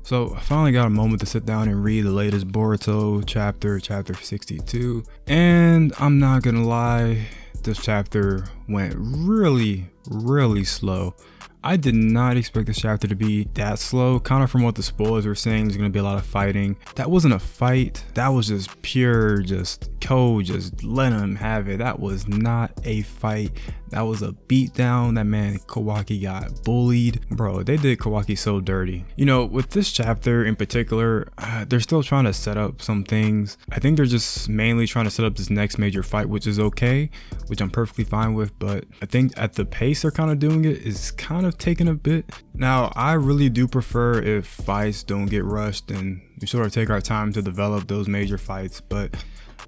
So I finally got a moment to sit down and read the latest Boruto chapter, chapter 62. And I'm not gonna lie, this chapter went really slow. I did not expect this chapter to be that slow. Kind of from what the spoilers were saying, there's gonna be a lot of fighting. That wasn't a fight. That was just pure, just Code just letting him have it. That was not a fight. That was a beatdown. That man Kawaki got bullied. Bro, they did Kawaki so dirty. You know, with this chapter in particular, they're still trying to set up some things. I think they're just mainly trying to set up this next major fight, which is okay, which I'm perfectly fine with. But I think at the pace they're kind of doing it is kind of taking a bit. Now, I really do prefer if fights don't get rushed and we sort of take our time to develop those major fights. But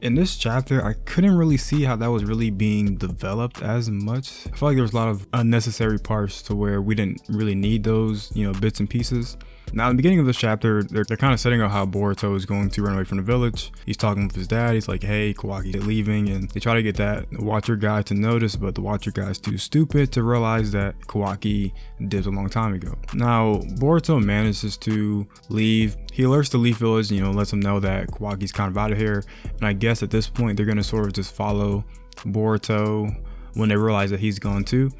in this chapter, I couldn't really see how that was really being developed as much. I feel like there was a lot of unnecessary parts to where we didn't really need those, you know, bits and pieces. Now, in the beginning of this chapter, they're kind of setting up how Boruto is going to run away from the village. He's talking with his dad. He's like, hey, Kawaki is leaving. And they try to get that Watcher guy to notice, but the Watcher guy is too stupid to realize that Kawaki dipped a long time ago. Now, Boruto manages to leave. He alerts the Leaf Village, you know, lets them know that Kawaki's kind of out of here. And I guess at this point, they're going to sort of just follow Boruto when they realize that he's gone too.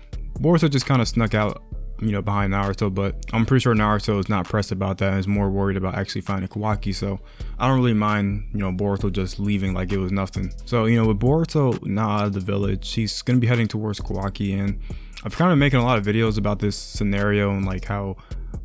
Boruto just kind of snuck out, you know, behind Naruto, but I'm pretty sure Naruto is not pressed about that and is more worried about actually finding Kawaki. So I don't really mind, you know, Boruto just leaving like it was nothing. So, you know, with Boruto now out of the village, he's gonna be heading towards Kawaki, and I've kind of making a lot of videos about this scenario and like how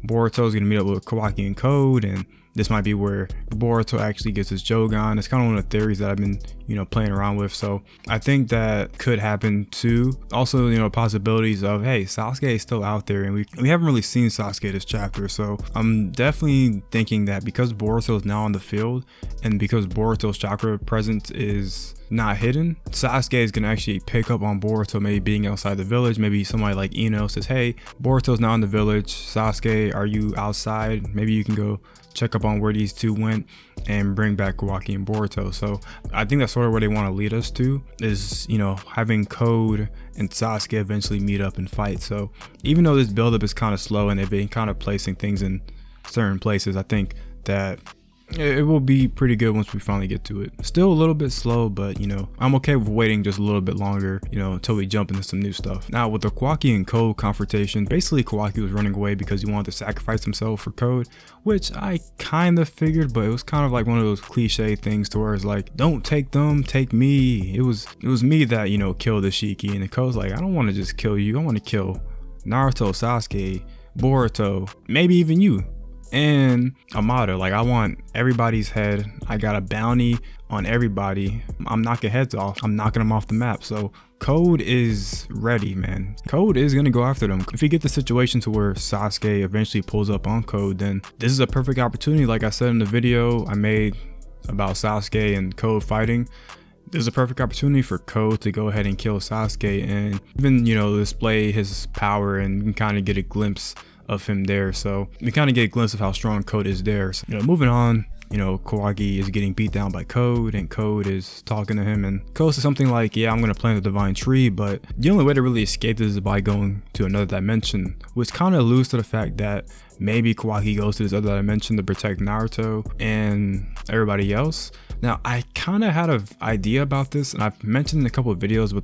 Boruto is gonna meet up with Kawaki and Code, and this might be where Boruto actually gets his Jogan. It's kind of one of the theories that I've been, you know, playing around with. So I think that could happen too. Also, you know, possibilities of, hey, Sasuke is still out there and we haven't really seen Sasuke this chapter. So I'm definitely thinking that because Boruto is now on the field and because Boruto's chakra presence is not hidden, Sasuke is gonna actually pick up on Boruto maybe being outside the village. Maybe somebody like Ino says, hey, Boruto's now in the village. Sasuke, are you outside? Maybe you can go check up on where these two went and bring back Kawaki and Boruto. So I think that's sort of where they want to lead us to, is, you know, having Code and Sasuke eventually meet up and fight. So even though this buildup is kind of slow and they've been kind of placing things in certain places, I think that it will be pretty good once we finally get to it. Still a little bit slow, but you know, I'm okay with waiting just a little bit longer, you know, until we jump into some new stuff. Now with the Kawaki and Code confrontation, basically Kawaki was running away because he wanted to sacrifice himself for Code, which I kind of figured, but it was kind of like one of those cliche things to where it's like, don't take them, take me. It was me that, you know, killed Ishiki, and the Code's like, I don't want to just kill you. I want to kill Naruto, Sasuke, Boruto, maybe even you. And Amada, like, I want everybody's head. I got a bounty on everybody. I'm knocking heads off. I'm knocking them off the map. So Code is ready, man. Code is gonna go after them. If you get the situation to where Sasuke eventually pulls up on Code, then this is a perfect opportunity. Like I said in the video I made about Sasuke and Code fighting, there's a perfect opportunity for Code to go ahead and kill Sasuke and even, you know, display his power and kind of get a glimpse of him there. So we kind of get a glimpse of how strong Code is there. So, you know, moving on, you know, Kawaki is getting beat down by Code, and Code is talking to him, and Code says something like, yeah, I'm gonna plant the divine tree, but the only way to really escape this is by going to another dimension, which kind of alludes to the fact that maybe Kawaki goes to this other dimension to protect Naruto and everybody else. Now, I kind of had an idea about this, and I've mentioned in a couple of videos, but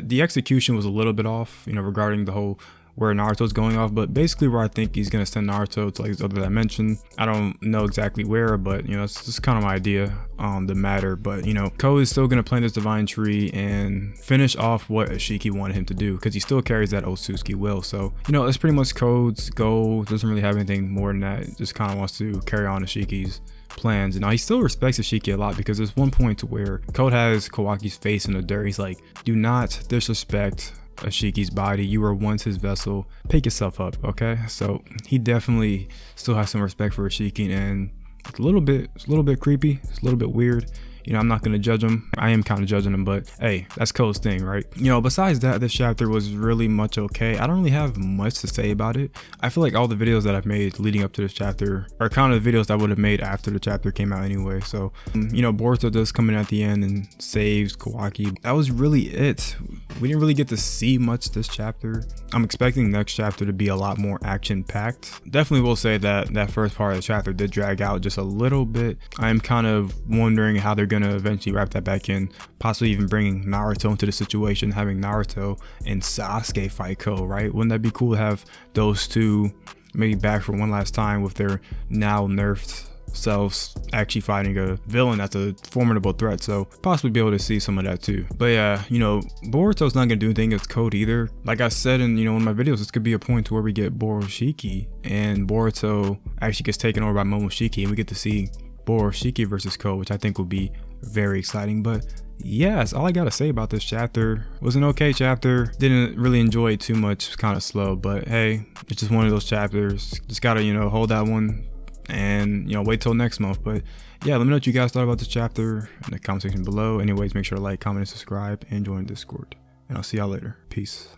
the execution was a little bit off, you know, regarding the whole where Naruto's going off, but basically where I think he's gonna send Naruto to like this other dimension. I don't know exactly where, but you know, it's just kind of my idea on the matter. But you know, Code is still gonna plant this divine tree and finish off what Ishiki wanted him to do, because he still carries that Otsutsuki will. So you know, that's pretty much Code's goal. Doesn't really have anything more than that. Just kind of wants to carry on Ishiki's plans. And now he still respects Ishiki a lot, because there's one point to where Code has Kawaki's face in the dirt. He's like, do not disrespect Ishiki's body. You were once his vessel. Pick yourself up, okay? So he definitely still has some respect for Ishiki, and it's a little bit creepy. It's a little bit weird. you know, I'm not gonna judge him. I am kind of judging him, but hey, that's Ko's thing, right? You know, besides that, this chapter was really much okay. I don't really have much to say about it. I feel like all the videos that I've made leading up to this chapter are kind of the videos that I would have made after the chapter came out anyway. So, you know, Boruto does come in at the end and saves Kawaki. That was really it. We didn't really get to see much this chapter. I'm expecting next chapter to be a lot more action packed. Definitely will say that that first part of the chapter did drag out just a little bit. I'm kind of wondering how they're gonna eventually wrap that back in, possibly even bringing Naruto into the situation, having Naruto and Sasuke fight Ko, right? Wouldn't that be cool to have those two maybe back for one last time with their now nerfed selves actually fighting a villain that's a formidable threat? So possibly be able to see some of that too. But yeah, you know, Boruto's not gonna do anything against Code either. Like I said in, you know, in my videos, this could be a point to where we get Boroshiki and Boruto actually gets taken over by Momoshiki and we get to see Boroshiki versus Code, which I think will be very exciting. But yeah, that's all I gotta say about this chapter. It was an okay chapter. Didn't really enjoy it too much. It's kind of slow, but hey, it's just one of those chapters. Just gotta, you know, hold that one and, you know, wait till next month. But yeah, let me know what you guys thought about this chapter in the comment section below. Anyways, make sure to like, comment, and subscribe, and join Discord. And I'll see y'all later. Peace.